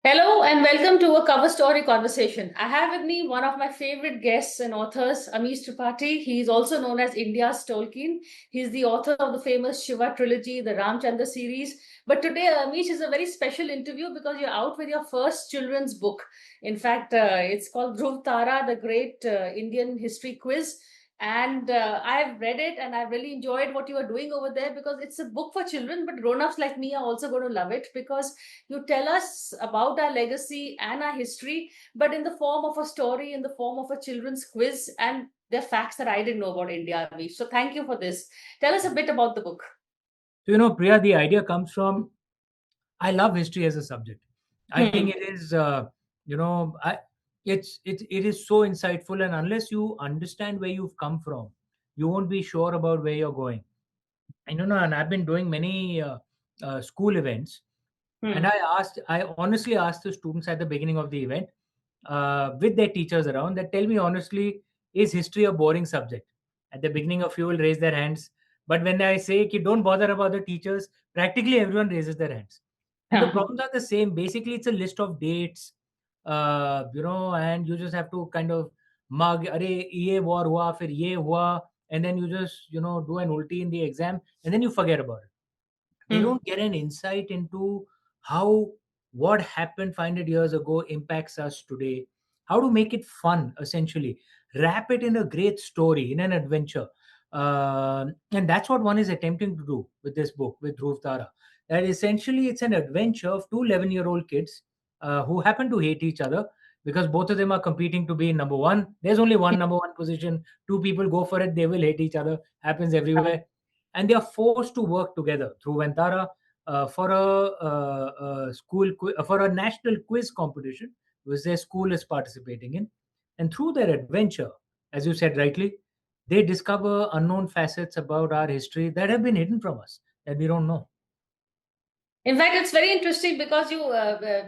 Hello and welcome to a cover story conversation. I have with me one of my favorite guests and authors, Amish Tripathi. He is also known as India's Tolkien. He's the author of the famous Shiva trilogy, the Ramchandra series. But today, Amish, is a very special interview because you're out with your first children's book. In fact, it's called Dhruv Tara, the Great Indian History Quiz. And I've read it and I've really enjoyed what you are doing over there because it's a book for children, but grown-ups like me are also going to love it because you tell us about our legacy and our history, but in the form of a story, in the form of a children's quiz, and they're facts that I didn't know about India, Avish. So thank you for this. Tell us a bit about the book. So, Priya, the idea comes from I love history as a subject. I think Hmm. it is, it is so insightful, and unless you understand where you've come from, you won't be sure about where you're going. And I've been doing many school events, and Hmm. I honestly asked the students at the beginning of the event, with their teachers around, that tell me honestly, is history a boring subject? At the beginning, a few will raise their hands, but when I say ki don't bother about the teachers, practically everyone raises their hands, and the Huh. problems are the same. Basically, it's a list of dates, and you just have to kind of mug, "Arey, ye war hua, fir ye hua," and then you just do an ulti in the exam, and then you forget about it. They Hmm. don't get an insight into how what happened 500 years ago impacts us today, how to make it fun, essentially wrap it in a great story, in an adventure. And that's what one is attempting to do with this book, with Dhruv Tara. That essentially it's an adventure of two 11-year-old kids who happen to hate each other because both of them are competing to be number one. There's only one number one position. Two people go for it, they will hate each other. Happens Huh. everywhere, and they are forced to work together through Vantara for for a national quiz competition, which their school is participating in. And through their adventure, as you said rightly, they discover unknown facets about our history that have been hidden from us, that we don't know. In fact, it's very interesting because you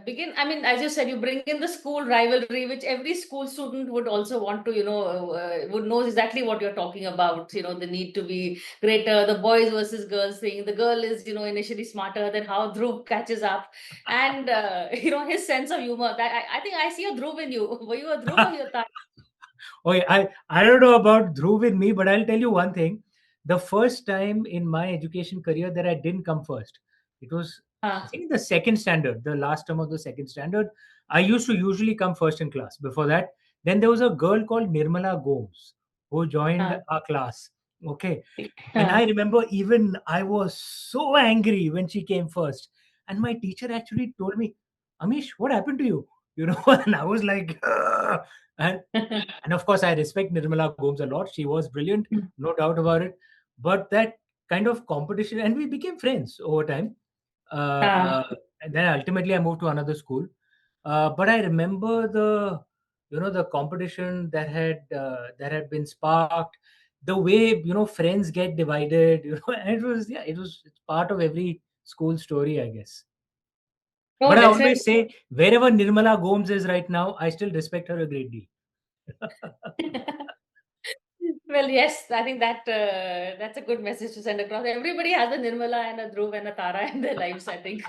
begin, I mean, as you said, you bring in the school rivalry, which every school student would also want to, would know exactly what you're talking about. The need to be greater, the boys versus girls thing. The girl is, initially smarter, then how Dhruv catches up. And, his sense of humor. That I think I see a Dhruv in you. Were you a Dhruv or you a Tara? Okay, I don't know about Dhruv with me, but I'll tell you one thing. The first time in my education career that I didn't come first, it was, I Huh. think, the second standard, the last term of the second standard. I used to usually come first in class. Before that, then there was a girl called Nirmala Gomes who joined Huh. our class. Okay. And I Huh. remember even I was so angry when she came first. And my teacher actually told me, Amish, what happened to you? And I was like, "Ugh." and and of course, I respect Nirmala Gomes a lot. She was brilliant, no doubt about it. But that kind of competition, and we became friends over time. Huh. And then ultimately, I moved to another school. But I remember the competition that had been sparked, the way friends get divided. And it was, yeah, it's part of every school story, I guess. Oh, But I definitely. always say, wherever Nirmala Gomes is right now, I still respect her a great deal. Well, yes, I think that's a good message to send across. Everybody has a Nirmala and a Dhruv and a Tara in their lives. I think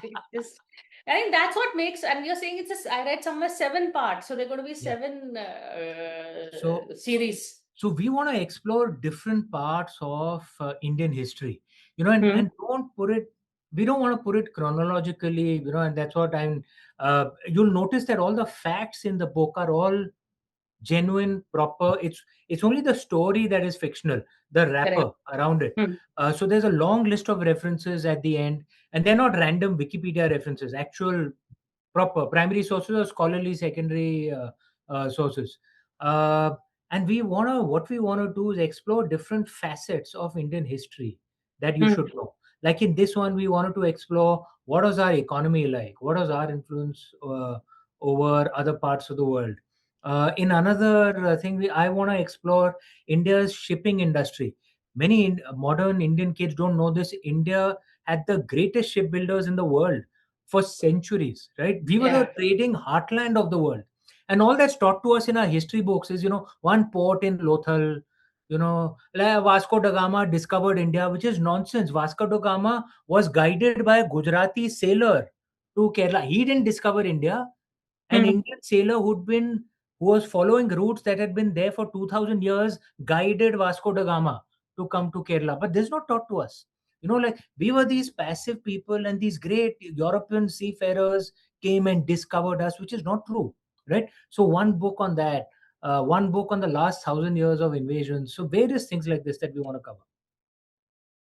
I think that's what makes. And you're saying I read somewhere 7 parts, so they're going to be Yeah. seven So series. so we want to explore different parts of Indian history, Hmm. and we don't want to put it chronologically, and that's what you'll notice that all the facts in the book are all genuine, proper. It's only the story that is fictional, the Correct. wrapper around it. Hmm. So there's a long list of references at the end, and they're not random Wikipedia references, actual proper primary sources or scholarly secondary sources. Uh, and what we wanna do is explore different facets of Indian history that you Hmm. should know. Like in this one, we wanted to explore what was our economy like, what was our influence over other parts of the world. In another thing, I want to explore India's shipping industry. Many modern Indian kids don't know this. India had the greatest shipbuilders in the world for centuries, right? We were the Yeah. trading heartland of the world. And all that's taught to us in our history books is, one port in Lothal, like Vasco da Gama discovered India, which is nonsense. Vasco da Gama was guided by a Gujarati sailor to Kerala. He didn't discover India. An Hmm. Indian sailor who was following routes that had been there for 2000 years, guided Vasco da Gama to come to Kerala. But this is not taught to us. Like we were these passive people, and these great European seafarers came and discovered us, which is not true, right? So one book on that, one book on the last 1,000 years of invasions. So various things like this that we want to cover.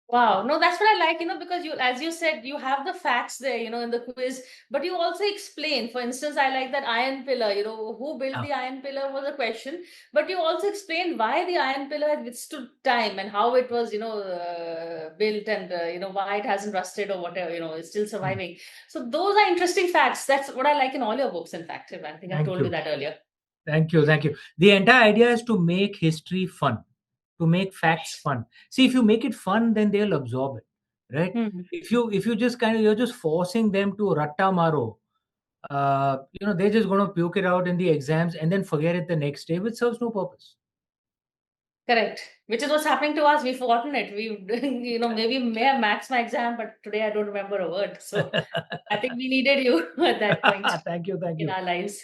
Wow. No, that's what I like, because you, as you said, you have the facts there, in the quiz, but you also explain. For instance, I like that iron pillar, who built Yeah. the iron pillar was a question, but you also explain why the iron pillar has withstood time and how it was, built, and, why it hasn't rusted or whatever, it's still Mm. surviving. So those are interesting facts. That's what I like in all your books, in fact. I think I Thank told you you. that earlier. Thank you. Thank you. The entire idea is to make history fun, to make facts fun. See, if you make it fun, then they'll absorb it, right? Hmm. If you just you're just forcing them to ratta maro, they're just going to puke it out in the exams and then forget it the next day, which serves no purpose. Correct. Which is what's happening to us. We've forgotten it. Maybe may have maxed my exam, but today I don't remember a word. So I think we needed you at that point Thank you. Thank in you. our lives.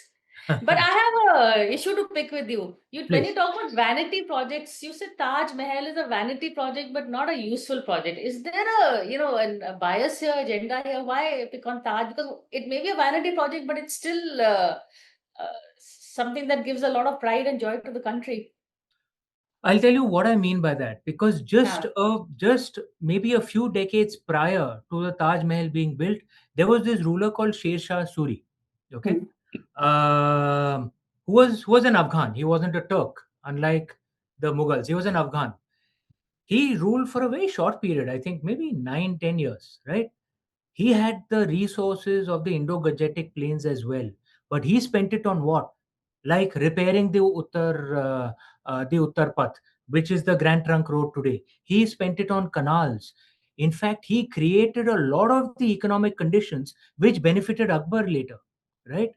But I have a issue to pick with you. When you Please. talk about vanity projects, you said Taj Mahal is a vanity project, but not a useful project. Is there a bias here, agenda here? Why pick on Taj? Because it may be a vanity project, but it's still something that gives a lot of pride and joy to the country. I'll tell you what I mean by that, because Huh. just maybe a few decades prior to the Taj Mahal being built, there was this ruler called Sher Shah Suri. Okay, Hmm. who was an Afghan. He wasn't a Turk, unlike the Mughals. He was an Afghan. He ruled for a very short period. I think maybe 9-10 years. Right. He had the resources of the Indo-Gangetic plains as well, but he spent it on what? Like repairing the Uttar Path, which is the Grand Trunk Road today. He spent it on canals. In fact, he created a lot of the economic conditions which benefited Akbar later, right?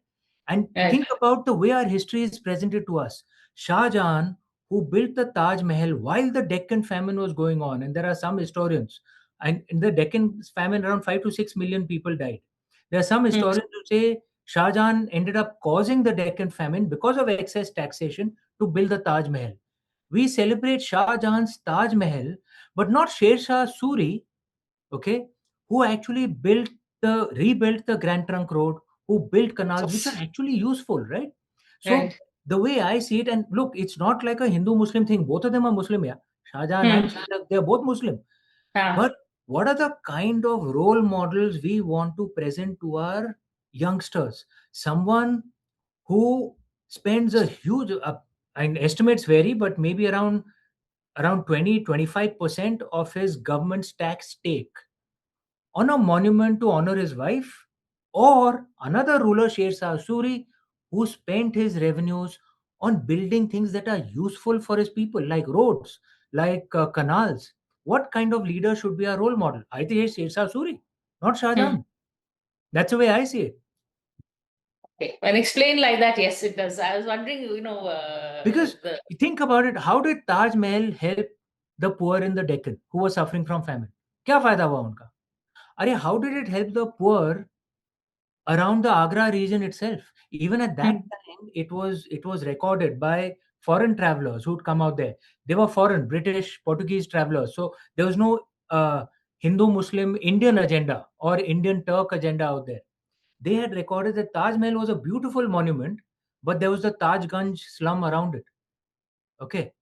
And Right. think about the way our history is presented to us. Shah Jahan, who built the Taj Mahal while the Deccan famine was going on, and there are some historians, and in the Deccan famine, around 5 to 6 million people died. There are some Hmm. historians who say Shah Jahan ended up causing the Deccan famine because of excess taxation to build the Taj Mahal. We celebrate Shah Jahan's Taj Mahal, but not Sher Shah Suri, okay, who actually rebuilt the Grand Trunk Road, who built canals, which are actually useful, right? So Right. the way I see it, and look, it's not like a Hindu-Muslim thing. Both of them are Muslim, yeah. Shah Jahan Hmm. and Shah, they're both Muslim. Ah. But what are the kind of role models we want to present to our youngsters? Someone who spends a huge, and estimates vary, but maybe around 20-25% of his government's tax take on a monument to honor his wife, or another ruler, Sher Shah Suri, who spent his revenues on building things that are useful for his people, like roads, like canals. What kind of leader should be our role model? I think it's Sher Shah Suri, not Shah Hmm. Jahan. That's the way I see it. Okay. When explained like that, yes, it does. I was wondering, Because the you think about it, how did Taj Mahal help the poor in the Deccan who were suffering from famine? क्या फायदा हुआ उनका? अरे, how did it help the poor around the Agra region itself? Even at that Hmm. time, it was recorded by foreign travelers who'd come out there. They were foreign, British, Portuguese travelers. So there was no Hindu, Muslim, Indian agenda or Indian Turk agenda out there. They had recorded that Taj Mahal was a beautiful monument, but there was the Tajganj slum around it. Okay.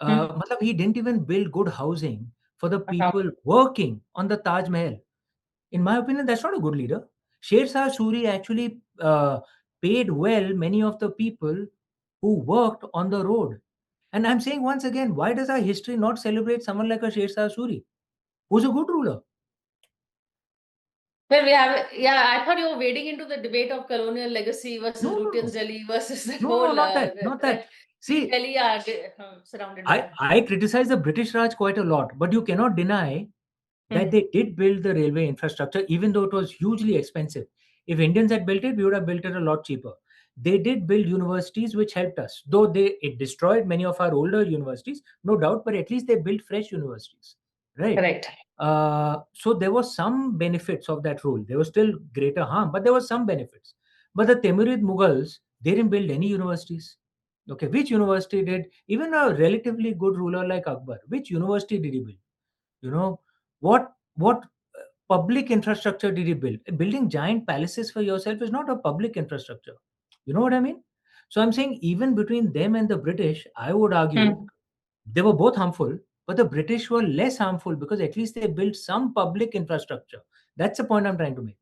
Hmm. Matlab, he didn't even build good housing for the Uh-huh. people working on the Taj Mahal. In my opinion, that's not a good leader. Sher Shah Suri actually paid well many of the people who worked on the road. And I'm saying once again, why does our history not celebrate someone like a Sher Shah Suri, who's a good ruler? Well, we have, yeah, I thought you were wading into the debate of colonial legacy versus No, no, Lutyens no. Delhi versus that No, no, whole not that. Not that. that we See, Delhi are surrounded I, by. I criticize the British Raj quite a lot, but you cannot deny that Hmm. they did build the railway infrastructure, even though it was hugely expensive. If Indians had built it, we would have built it a lot cheaper. They did build universities which helped us, though it destroyed many of our older universities, no doubt, but at least they built fresh universities, right? Correct. So there was some benefits of that rule. There was still greater harm, but there was some benefits. But the Timurid Mughals, they didn't build any universities. Okay, which university did? Even a relatively good ruler like Akbar, which university did he build? You know, what public infrastructure did he build? Building giant palaces for yourself is not a public infrastructure. You know what I mean? So I'm saying even between them and the British, I would argue Hmm. they were both harmful, but the British were less harmful because at least they built some public infrastructure. That's the point I'm trying to make.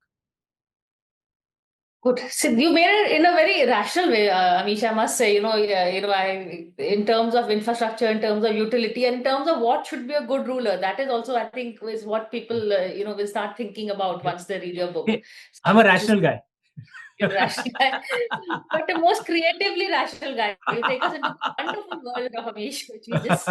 Good. So you made it in a very rational way, Amish. I must say, yeah, in terms of infrastructure, in terms of utility, and in terms of what should be a good ruler. That is also, I think, is what people, will start thinking about Yeah. once they read your book. Hey, I'm a Which is rational guy. you're a rational guy, but the most creatively rational guy. You take us into the wonderful world of Amish, which we just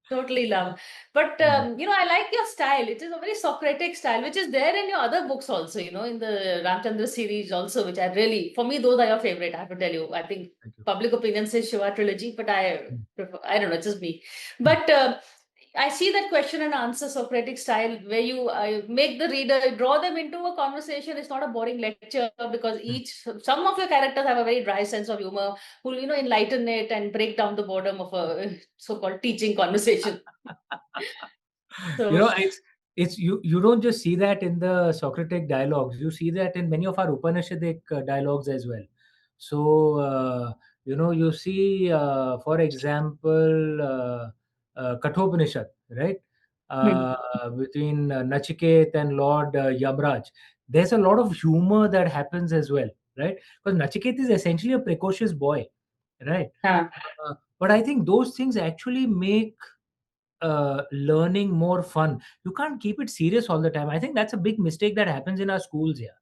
totally love. But I like your style. It is a very Socratic style, which is there in your other books also, in the Ramchandra series also, which I really, for me, those are your favorite, I have to tell you. I think Thank you. public opinion says Shiva trilogy, but I Mm, prefer, I don't know, it's just me. mm. But I see that question and answer Socratic style where you make the reader draw them into a conversation. It's not a boring lecture because some of your characters have a very dry sense of humor who enlighten it and break down the boredom of a so-called teaching conversation. You So, know, it's you don't just see that in the Socratic dialogues. You see that in many of our Upanishadic dialogues as well. So you see, for example, Kathopanishad, right? hmm, Between Nachiket and Lord Yamraj, there's a lot of humor that happens as well, right? Because Nachiket is essentially a precocious boy, right? huh, But I think those things actually make learning more fun. You can't keep it serious all the time. I think that's a big mistake that happens in our schools here.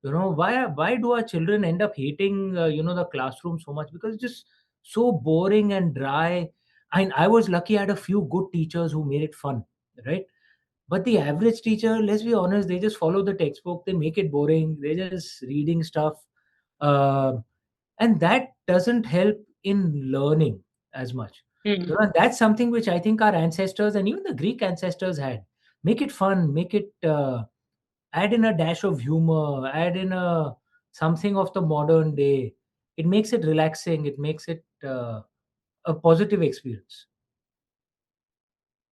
Why do our children end up hating the classroom so much? Because it's just so boring and dry. I was lucky I had a few good teachers who made it fun, right? But the average teacher, let's be honest, they just follow the textbook, they make it boring, they're just reading stuff. uh, and that doesn't help in learning as much. hmm. That's something which I think our ancestors and even the Greek ancestors had. Make it fun, make it add in a dash of humor, add in a something of the modern day. It makes it relaxing, it makes it a positive experience.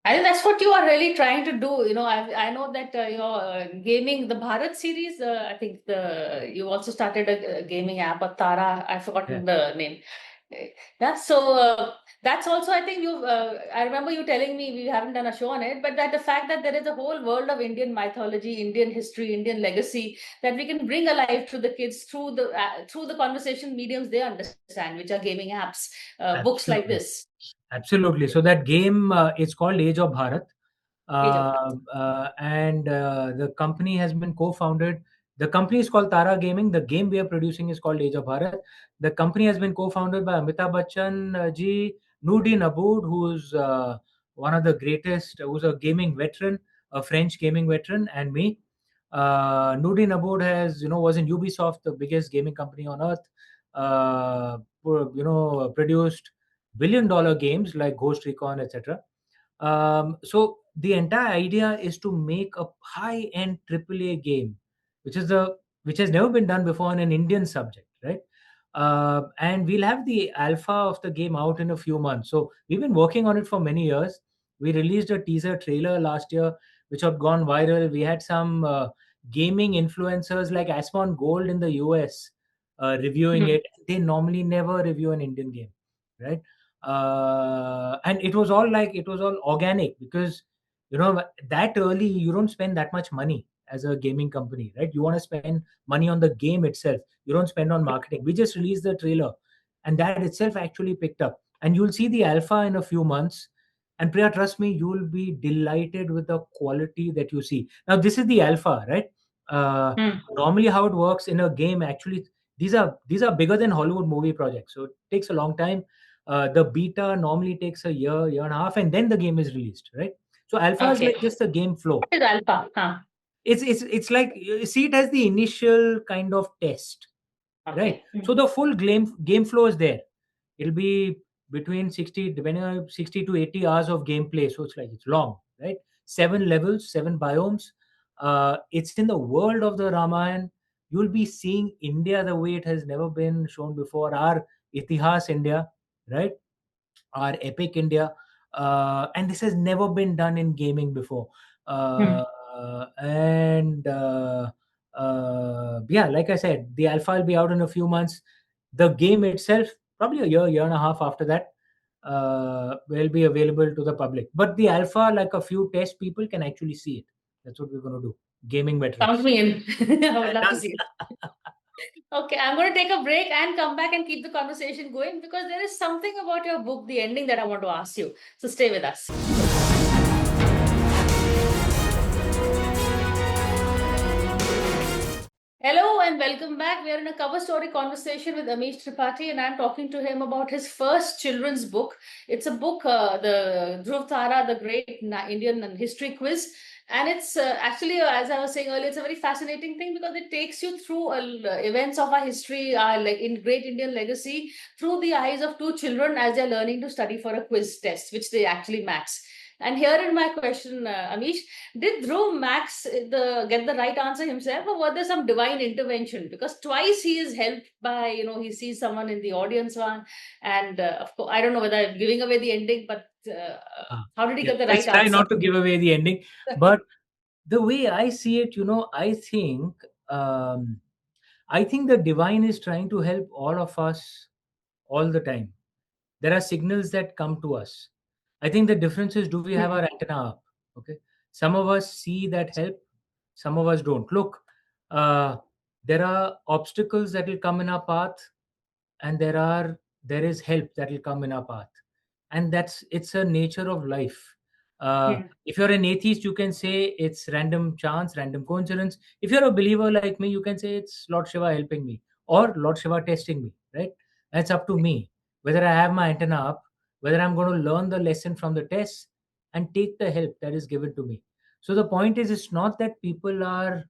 I think that's what you are really trying to do. I know that your gaming, the Bharat series. I think the you also started a gaming app, a Tara. I've Yeah, forgotten the name. Yeah, so that's also, I think you. I remember you telling me we haven't done a show on it, but that the fact that there is a whole world of Indian mythology, Indian history, Indian legacy that we can bring alive to the kids through the conversation mediums they understand, which are gaming apps, books like absolutely. this. Absolutely. So that game is called Age of Bharat, Age of Bharat. and the company has been co-founded. The company is called Tara Gaming. The game we are producing is called Age of Bharat. The company has been co-founded by Amitabh Bachchan ji, Noordin Aboud, who's one of the greatest, who's a gaming veteran, a French gaming veteran, and me. Noordin Aboud was in Ubisoft, the biggest gaming company on earth. Produced billion-dollar games like Ghost Recon, etc. So the entire idea is to make a high-end AAA game, which has never been done before in an Indian subject, right? And we'll have the alpha of the game out in a few months. So we've been working on it for many years. We released a teaser trailer last year, which had gone viral. We had some gaming influencers like Asmon Gold in the US reviewing Hmm. it. They normally never review an Indian game, right? And it was all organic because that early you don't spend that much money as a gaming company, right? You want to spend money on the game itself. You don't spend on marketing. We just released the trailer, and that itself actually picked up. And you'll see the alpha in a few months. And Priya, trust me, you will be delighted with the quality that you see. Now, this is the alpha, right? Uh, Hmm. Normally, how it works in a game, actually, these are bigger than Hollywood movie projects, so it takes a long time. The beta normally takes a year and a half, and then the game is released, right? So alpha is Okay. like just the game flow. What is alpha? Huh. It's like you see it as the initial kind of test, right? Okay. So the full game flow is there. It'll be between 60, depending on 60 to 80 hours of gameplay. So it's long, right? 7 levels, 7 biomes. It's in the world of the Ramayana. you'll be seeing India the way it has never been shown before. Our Itihas India, right? Our epic India, and this has never been done in gaming before. Hmm. And Yeah, like I said, the alpha will be out in a few months. The game itself, probably a year and a half after that, will be available to the public. But the alpha, like a few test people, can actually see it. That's what we're going to do. Gaming Count veterans. me in. I would love to Done. see it. Okay, I'm going to take a break and come back and keep the conversation going because there is something about your book, the ending, that I want to ask you. So stay with us. Hello and welcome back. We are in a cover story conversation with Amish Tripathi, and I'm talking to him about his first children's book. It's a book, the Dhruv Tara, the Great Indian History Quiz. And it's actually, as I was saying earlier, it's a very fascinating thing because it takes you through events of our history, like in Great Indian legacy, through the eyes of two children as they're learning to study for a quiz test, which they actually max. And here in my question, Amish, did Dhruv Max get the right answer himself, or was there some divine intervention? Because twice he is helped by, he sees someone in the audience one, and of course, I don't know whether I'm giving away the ending, but how did he Yeah, get the let's right try answer? not to give away the ending. But the way I see it, um, I think the divine is trying to help all of us all the time. There are signals that come to us. I think the difference is, do we have our antenna up? Okay. Some of us see that help, some of us don't. Look, uh, there are obstacles that will come in our path, and there is help that will come in our path, and it's a nature of life. If you're an atheist, you can say it's random chance, random coincidence. If you're a believer like me, you can say it's Lord Shiva helping me or Lord Shiva testing me, right? That's up to me whether I have my antenna up, whether I'm going to learn the lesson from the test and take the help that is given to me. So the point is, it's not that people are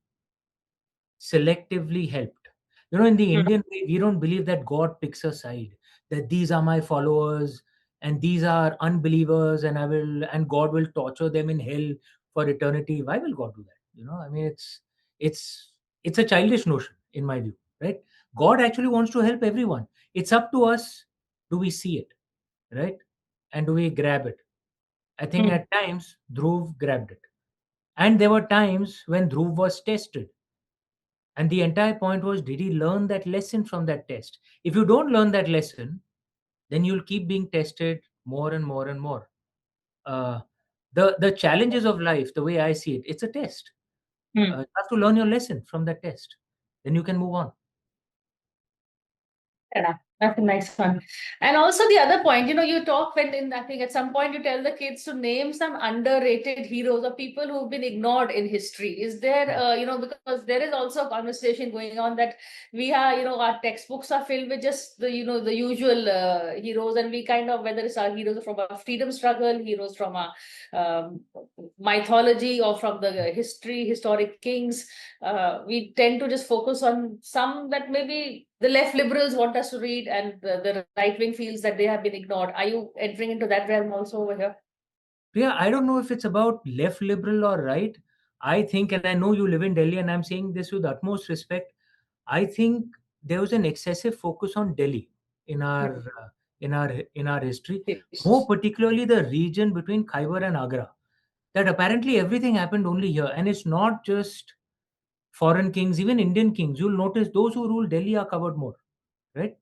selectively helped. In the Indian way, we don't believe that God picks a side, that these are my followers and these are unbelievers, and God will torture them in hell for eternity. Why will God do that? I mean, it's it's a childish notion in my view, right? God actually wants to help everyone. It's up to us. Do we see it, right? And do we grab it? I think Hmm. at times Dhruv grabbed it. And there were times when Dhruv was tested, and the entire point was, did he learn that lesson from that test? If you don't learn that lesson, then you'll keep being tested more and more and more. Uh, the challenges of life, the way I see it, it's a test. Hmm. You have to learn your lesson from that test. Then you can move on. Yeah, that's a nice one. And also the other point, you talk when I think at some point you tell the kids to name some underrated heroes or people who've been ignored in history. Is there, because there is also a conversation going on that we are, our textbooks are filled with just the usual heroes, and we kind of, whether it's our heroes from a freedom struggle, heroes from a um, mythology, or from the historic kings, we tend to just focus on some that maybe the left liberals want us to read, and the right wing feels that they have been ignored. Are you entering into that realm also over here? Yeah, I don't know if it's about left liberal or right. I think, and I know you live in Delhi, and I'm saying this with utmost respect. I think there was an excessive focus on Delhi in our Hmm. in our history, more particularly the region between Khyber and Agra. That apparently everything happened only here, and it's not just foreign kings, even Indian kings. You'll notice those who rule Delhi are covered more, right?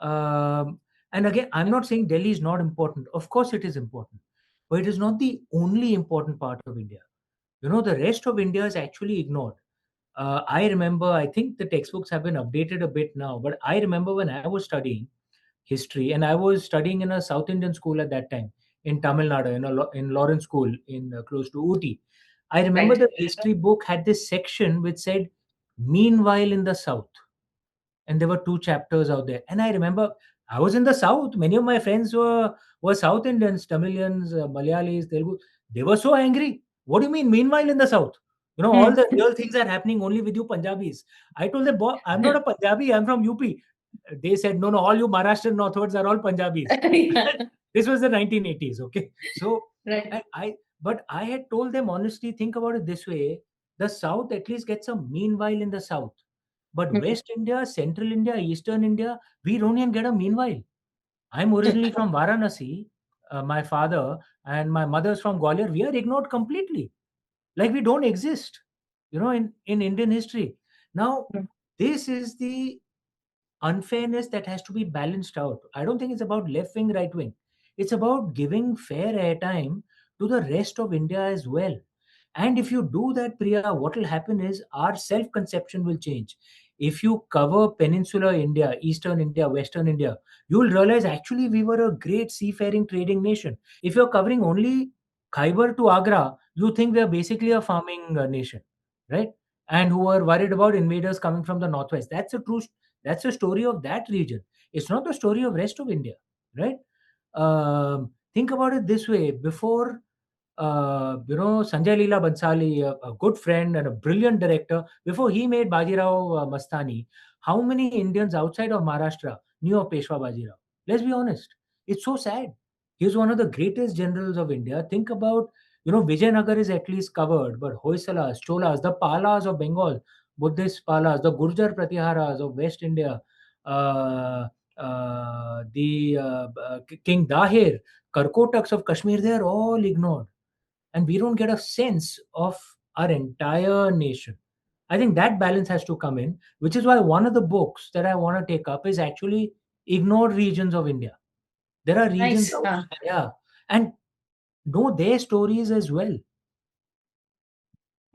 And again, I'm not saying Delhi is not important. Of course, it is important, but it is not the only important part of India. The rest of India is actually ignored. I remember, I think the textbooks have been updated a bit now, but I remember when I was studying history, and I was studying in a South Indian school at that time in Tamil Nadu, in Lawrence School in close to Ooty. I remember Right. the history book had this section which said, "Meanwhile in the South." And there were two chapters out there. And I remember I was in the South. Many of my friends were South Indians, Tamilians, Malayalis, Telugu. They were so angry. What do you mean? Meanwhile, in the South, all Hmm. the real things are happening only with you Punjabis. I told them, "Boy, I'm not a Punjabi. I'm from UP." They said, "No, no, all you Maharashtrian northwards are all Punjabis." Yeah. This was the 1980s. Okay, so Right. but I had told them honestly, think about it this way: the South at least gets a meanwhile in the South, But Mm. West India, Central India, Eastern India, we don't even get a meanwhile. I'm originally from Varanasi. My father and my mother's from Gwalior. We are ignored completely, like we don't exist, in Indian history. Now, Mm. this is the unfairness that has to be balanced out. I don't think it's about left wing, right wing. It's about giving fair airtime to the rest of India as well. And if you do that, Priya, what will happen is our self conception will change. If you cover peninsular India, Eastern India, Western India, you will realize actually we were a great seafaring trading nation. If you're covering only Khyber to Agra, you think we are basically a farming nation, right? And who are worried about invaders coming from the northwest. That's the story of that region. It's not the story of rest of India, right? Think about it this way: before, Sanjay Leela Bansali, a good friend and a brilliant director, before he made Bajirao Mastani, how many Indians outside of Maharashtra knew of Peshwa Bajirao? Let's be honest. It's so sad. He was one of the greatest generals of India. Think about, Vijayanagar is at least covered, but Hoysalas, Cholas, the Palas of Bengal, Buddhist Palas, the Gurjar Pratiharas of West India, uh, the King Dahir, Karkotaks of Kashmir, they are all ignored. And we don't get a sense of our entire nation. I think that balance has to come in, which is why one of the books that I want to take up is actually ignored regions of India. There are regions Nice. out, yeah, and know their stories as well.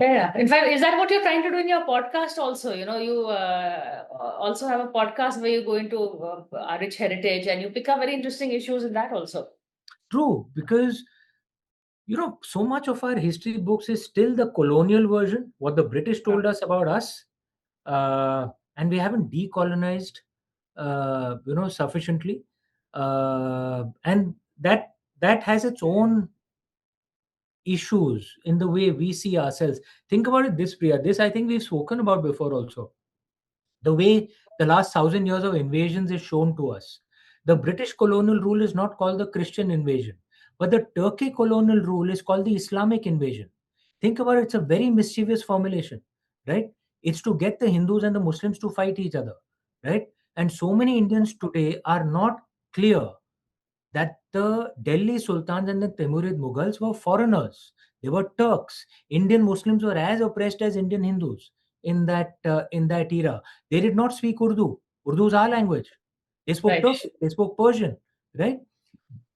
Yeah. In fact, is that what you're trying to do in your podcast also? You also have a podcast where you go into our rich heritage and you pick up very interesting issues in that also. True, because so much of our history books is still the colonial version, what the British Uh, told us about us, and we haven't decolonized, sufficiently, and that has its own issues in the way we see ourselves. Think about it this, Priya. This I think we've spoken about before also. The way the last 1,000 years of invasions is shown to us. The British colonial rule is not called the Christian invasion, but the Turkey colonial rule is called the Islamic invasion. Think about it, it's a very mischievous formulation, right? It's to get the Hindus and the Muslims to fight each other, right? And so many Indians today are not clear that the Delhi Sultans and the Timurid Mughals were foreigners. They were Turks. Indian Muslims were as oppressed as Indian Hindus in that era. They did not speak Urdu. Urdu is our language. They spoke right. Turkish. They spoke Persian, right?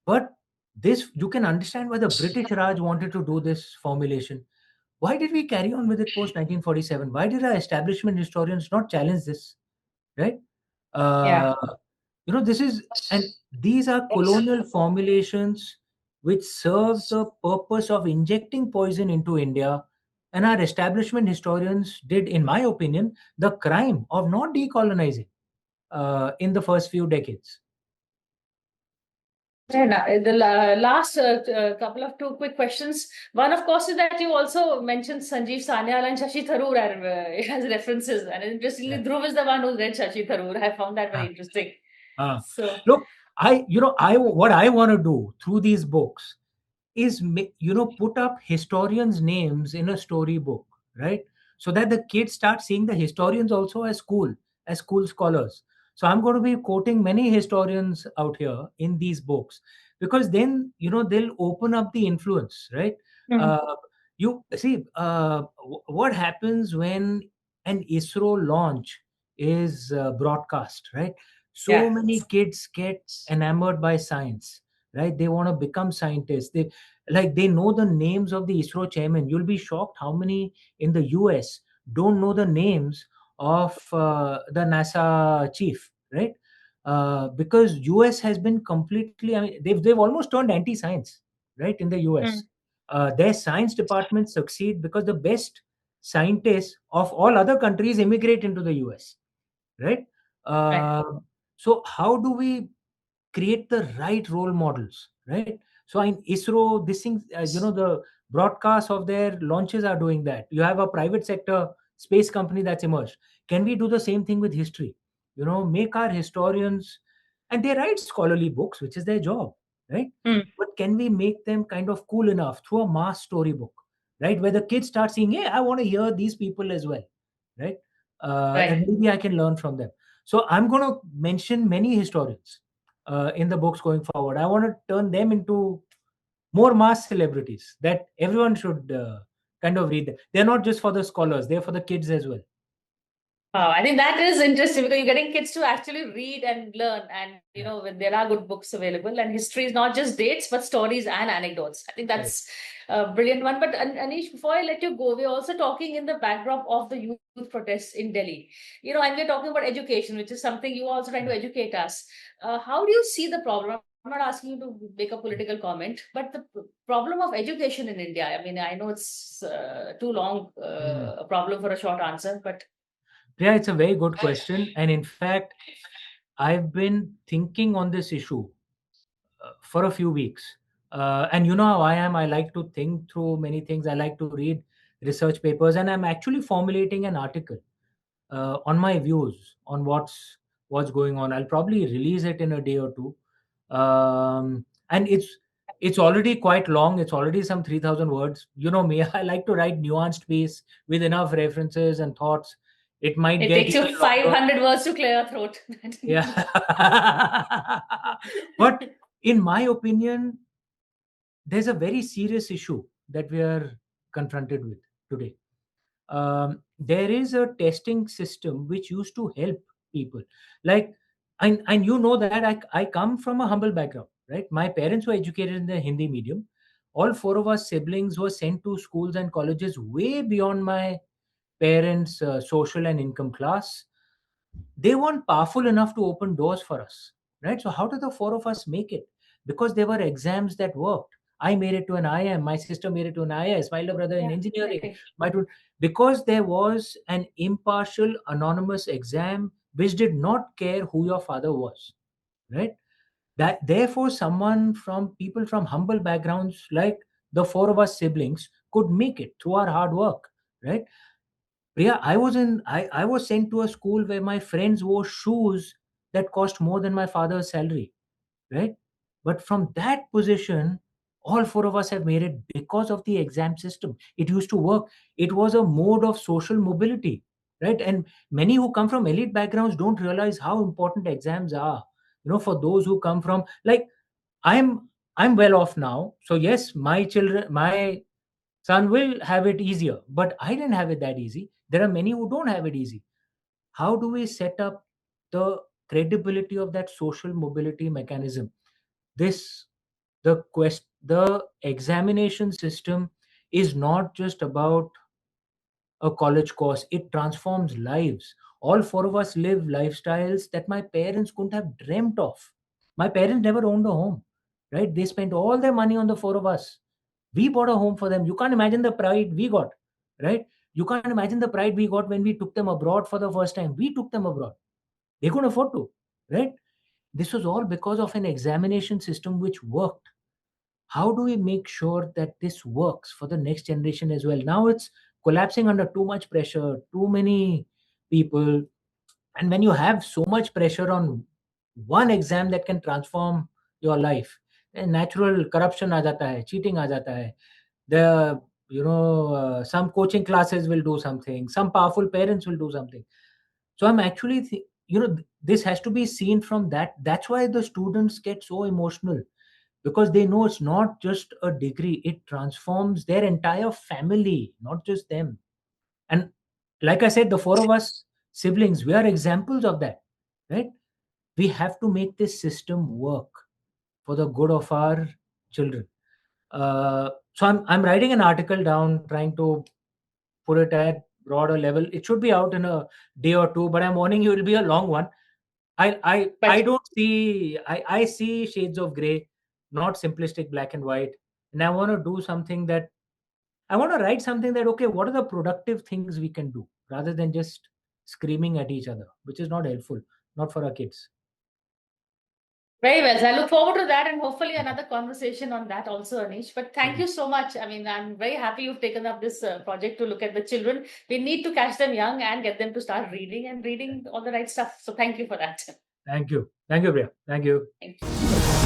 But this you can understand why the British Raj wanted to do this formulation. Why did we carry on with it post 1947? Why did our establishment historians not challenge this? Right? Yeah. Uh, this is and these are colonial formulations which serve the purpose of injecting poison into India. And our establishment historians did, in my opinion, the crime of not decolonizing in the first few decades. And the last couple of two quick questions. One, of course, is that you also mentioned Sanjeev Sanyal and Shashi Tharoor as references. And interestingly, Yeah. Dhruv is the one who read Shashi Tharoor. I found that very interesting. Uh, So, Look, I what I want to do through these books is put up historians' names in a storybook, right? So that the kids start seeing the historians also as school scholars. So I'm going to be quoting many historians out here in these books, because then they'll open up the influence, right? mm, Uh, you see what happens when an ISRO launch is broadcast, right? So yeah. many kids get enamored by science, right? They want to become scientists. They know the names of the ISRO chairman. You'll be shocked how many in the US don't know the names of the NASA chief, right? Because US has been completely, I mean, they've almost turned anti-science, right? In the US, Mm, their science departments succeed because the best scientists of all other countries immigrate into the US, right? right. Um so how do we create the right role models, right? So in ISRO, this thing, the broadcasts of their launches are doing that. You have a private sector space company that's emerged. Can we do the same thing with history? Make our historians, and they write scholarly books, which is their job, right? Mm. But can we make them kind of cool enough through a mass storybook, right? Where the kids start seeing, hey, I want to hear these people as well, right? and Right. maybe I can learn from them. So I'm going to mention many historians in the books going forward. I want to turn them into more mass celebrities that everyone should kind of read them. They're not just for the scholars; they're for the kids as well. Wow, I think that is interesting because you're getting kids to actually read and learn. And, Yeah, when there are good books available, and history is not just dates, but stories and anecdotes. I think right. that's a brilliant one. But Anish, before I let you go, we're also talking in the backdrop of the youth protests in Delhi. And we're talking about education, which is something you are also trying to educate us. How do you see the problem? I'm not asking you to make a political comment, but the problem of education in India. I mean, I know it's too long Mm. a problem for a short answer, but Yeah, it's a very good question. And in fact, I've been thinking on this issue for a few weeks. And you know how I am. I like to think through many things. I like to read research papers, and I'm actually formulating an article on my views on what's going on. I'll probably release it in a day or two, and it's already quite long. It's already some 3,000 words. You know me. I like to write nuanced piece with enough references and thoughts. It might it get takes you even longer. 500 words to clear a throat. Yeah. But in my opinion, there's a very serious issue that we are confronted with today. There is a testing system which used to help people. Like, and you know that I come from a humble background, right? My parents were educated in the Hindi medium. All four of us siblings were sent to schools and colleges way beyond my parents' social and income class. They weren't powerful enough to open doors for us, right? So how did the four of us make it? Because there were exams that worked. I made it to an IM, my sister made it to an IS, my elder brother in Yeah, engineering, exactly. because there was an impartial anonymous exam which did not care who your father was, right? That therefore someone from people from humble backgrounds like the four of us siblings could make it through our hard work, right? Yeah, I was sent to a school where my friends wore shoes that cost more than my father's salary, right? But from that position, all four of us have made it because of the exam system. It used to work. It was a mode of social mobility, right? And many who come from elite backgrounds don't realize how important exams are. For those who come from, like, I'm I'm well off now. So yes, my son will have it easier, but I didn't have it that easy. There are many who don't have it easy. How do we set up the credibility of that social mobility mechanism? This the examination system is not just about a college course. It transforms lives. All four of us live lifestyles that my parents couldn't have dreamt of. My parents never owned a home, right? They spent all their money on the four of us. We bought a home for them. You can't imagine the pride we got, right? You can't imagine the pride we got when we took them abroad for the first time. We took them abroad. They couldn't afford to, right? This was all because of an examination system which worked. How do we make sure that this works for the next generation as well? Now it's collapsing under too much pressure, too many people. And when you have so much pressure on one exam that can transform your life, then natural corruption aa jata hai, cheating aa jata hai. The some coaching classes will do something, some powerful parents will do something. So I'm actually this has to be seen from that's why the students get so emotional, because they know it's not just a degree, it transforms their entire family, not just them. And like I said, the four of us siblings, we are examples of that, right? We have to make this system work for the good of our children. So I'm writing an article down, trying to put it at broader level. It should be out in a day or two, but I'm warning you, it'll be a long one. I But don't see I see shades of gray, not simplistic black and white. And I want to do something that I want to write something that, okay, what are the productive things we can do rather than just screaming at each other, which is not helpful, not for our kids. very well. So I look forward to that and hopefully another conversation on that also, Anish. But thank you so much. I mean, I'm very happy you've taken up this project to look at the children. We need to catch them young and get them to start reading and reading all the right stuff. So thank you for that. Thank you. Thank you, Priya. Thank you. Thank you.